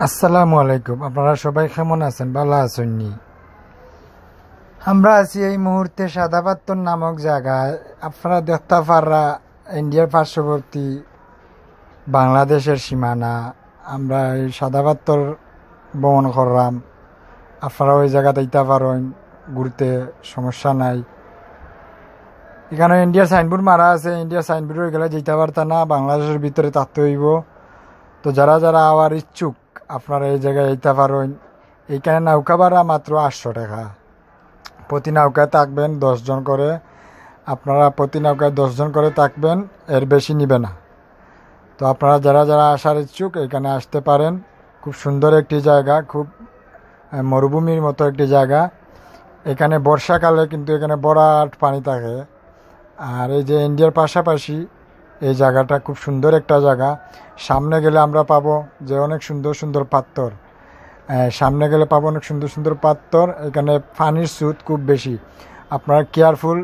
আসসালামু আলাইকুম। আপনারা সবাই কেমন আছেন? ভালো আছেন নি? আমরা আছি এই মুহূর্তে সাদাপাত্তর নামক জায়গায়। আপনারা দেখতে পাররা ইন্ডিয়ার পার্শ্ববর্তী বাংলাদেশের সীমানা। আমরা এই সাদাপাত্তর ভ্রমণ করলাম। আপনারা ওই জায়গাতে দিতে পারেন ঘুরতে, সমস্যা নাই। এখানে ইন্ডিয়ার সাইনবোর্ড মারা আছে। ইন্ডিয়ার সাইনবোর্ড হয়ে গেলে যেতে পারত না, বাংলাদেশের ভিতরে থাকতে হইব। তো যারা যারা আবার ইচ্ছুক আপনারা এই জায়গায় যেতে পারেন। এইখানে নৌকা ভাড়া মাত্র 800 টাকা। প্রতি নৌকায় থাকবেন 10 জন করে। আপনারা প্রতি নৌকায় 10 জন করে থাকবেন, এর বেশি নিবে না। তো আপনারা যারা যারা আসার ইচ্ছুক এখানে আসতে পারেন। খুব সুন্দর একটি জায়গা, খুব মরুভূমির মতো একটি জায়গা। এখানে বর্ষাকালে কিন্তু এখানে বরাট পানি থাকে। আর এই যে ইন্ডিয়ার পাশাপাশি এই জায়গাটা খুব সুন্দর একটা জায়গা। সামনে গেলে আমরা পাবো যে অনেক সুন্দর সুন্দর পাথর। সামনে গেলে পাবো অনেক সুন্দর সুন্দর পাথর। এখানে পানির স্রোত খুব বেশি। আপনারা কেয়ারফুল।